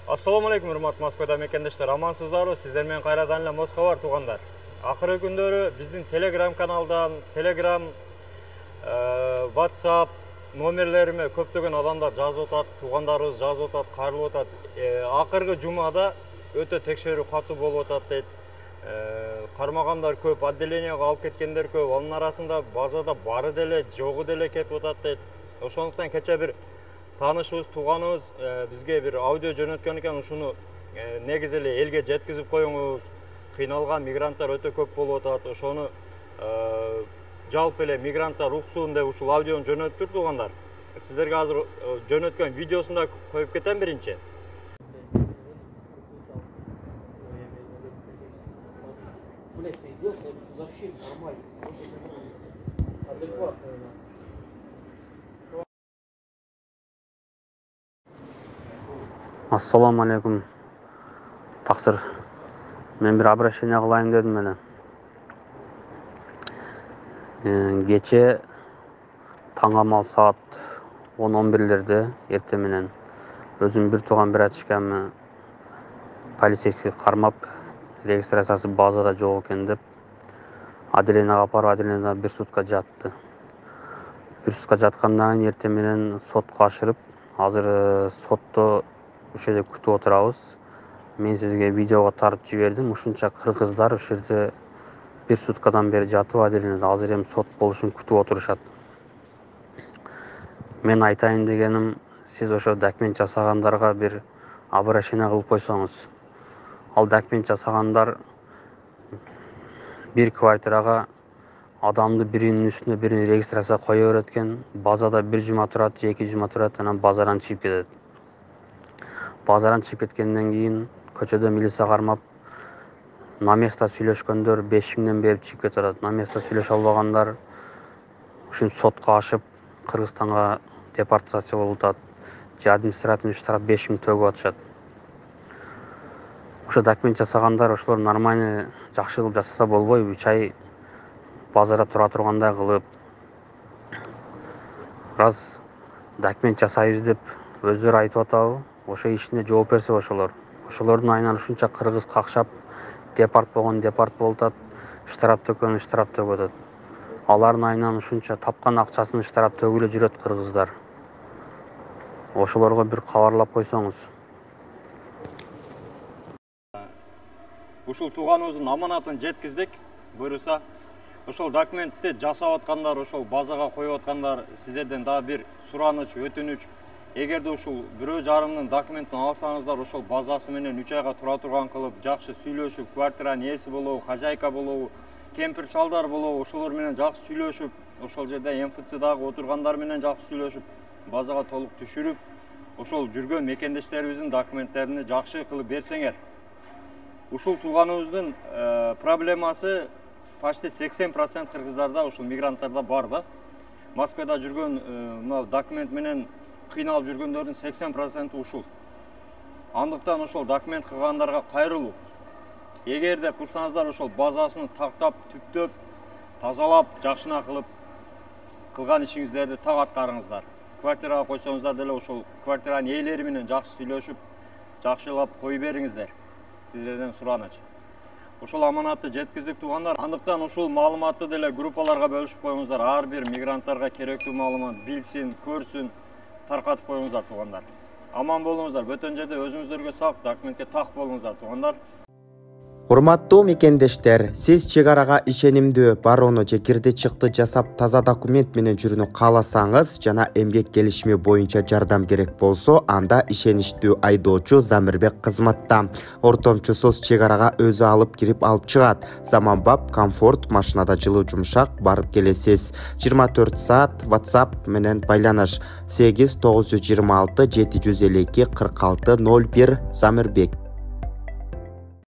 Assalamu alaikum, hurmatly Moskvada mekендештер. Амансыздарбы? Сиздер менен кайрадан эле Москва бар туугандар. Акыркы күндөрү биздин Telegram каналдан, Telegram, WhatsApp номерлериме көптөгөн адамдар жазып атат, туугандарыбыз жазып атат, кайрылып атат. Акыркы жумада өтө текшерүү катуу болуп атат дейт. Кармагандар көп, отделенияга алып кеткендер көп. Анын арасында базада бары деле, жогу деле кетип атат дейт. Ошондуктан кече бир таанышыбыз, тууганыбыз бизге бир аудио жөнөткөн экен, ушуну негизи эле элге жеткизип коюңуз. Кыйналган мигранттар өтө көп болуп атат. Ошону жалпы эле мигранттар уксун деп ушул аудиону жөнөттүр туугандар. Сиздерге азыр жөнөткөн видеосун да коюп кетем биринчи. Assalamu alaikum. Тақсыр. Мен бір обращение қылайын дедім мені. Кече таңамал саат 10-11-лерде ерте менен өзім бір туған бір атышканмы полицейский қармап регистрациясы базада жоқ екен деп отделениеге апарып отделениеда бір сутка жатты. Бір сутка жатқандан кейін ерте менен сотқа ашырып, азыр сотто ушеде күтүп отурабыз. Мен сизге видеого тарып жибердим. Ушунча кыргыздар ушерде bir суткадан бери жатып отделениеде азыр эми сот болушун күтүп отурушат. Мен айтайын дегеним, сиз ошо документ жасагандарга бир обращение кылып койсоңуз. Ал документ жасагандар бир квартирага адамды биринин үстүнө бирин регистрация кое берет экен. Базада бир жума турат, 2 жума турат, анан базардан чыгып кетет. Базардан чыгып кеткенден кийин көчөдө милиция кармап, на место сүйлөшкөндөр 5000 берип чыгып кетип атат. На место сүйлөшө албагандар ушин сотко ашып, Кыргызстанга депортация болуп атат. Же административный штраф 5000 төгүп атышат. Ошо документ жасагандар ошолор нормально жакшы кылып жасаса болбойбу? 3 ай базарда тура тургандай кылып, раз документ жасайбыз деп өздөрү айтып атабы? Ошо ишине жооп берсе ошолордун айынан ушунча кыргыз какшап, депорт болгон депорт болуп атат, штраф төккөн штраф төгүп атат. Алардын айынан ушунча тапкан акчасын штраф төгүп эле жүрөт кыргыздар. Ошолорго бир кабарлап койсоңуз. Ушул тууганыбыздын аманатын жеткиздик. Буюрса, ошол документти жасап аткандар, ошол базага коюп аткандар, сиздерден дагы бир сураныч, өтүнүч. Эгерде ушул 1,5 документин алсаңыздар, ошол базасы менен 3 айга тура турган кылып, жакшы сүйлөшүп, квартиранын ээси болобу, хозяйка болобу, кемпир чалдар болобу, ошолор менен жакшы сүйлөшүп, ошол жерде МФЦдагы отургандар менен жакшы сүйлөшүп, базага толук түшүрүп, ошол жүргөн мекендештерибиздин документтерин жакшы кылып берсеңер. Ушул тууганыбыздын проблемасы почти 80% кыргыздарда, ушул мигранттарда бар да. Москвада жүргөн документ менен кыйналып жүргөндөрдүн 80% ушул. Андыктан ошол документ кылгандарга кайрылуу. Эгерде кылсаңыздар ошол базасын тактап, түптөп, тазалап, жакшына кылып кылган ишиңиздерди так аткарыңыздар. Квартирага койсоңуздар деле ошол квартиранын ээлери менен жакшы сүйлөшүп, жакшылап кой бериңиздер. Сиздерден сураныч. Ошол аманатты жеткиздик туугандар. Андыктан ушул маалыматты деле группаларга бөлүшүп коюңуздар. Ар бир мигранттарга керектүү маалымат билсин, көрсүн, таркатып коюңуздар туугандар. Аман болуңуздар. Бөтөн жерде өзүңүздөргө сак, документке так болуңуздар туугандар. Урматтуу мекендештер, сиз чек арага ишенимдүү бароону же кирди чыкты жасап таза документ менен жүрүүнү кааласаңыз жана эмгек келишими боюнча жардам керек болсо, анда ишеничтүү айдоочу Замирбек кызматта. Ортомчусуз чек арага өзү алып кирип алып чыгат. Заманбап, комфорт, машинада жылуу жумшак барып келесиз. 24 саат WhatsApp менен байланыш 8 926 752 46 01 Замирбек.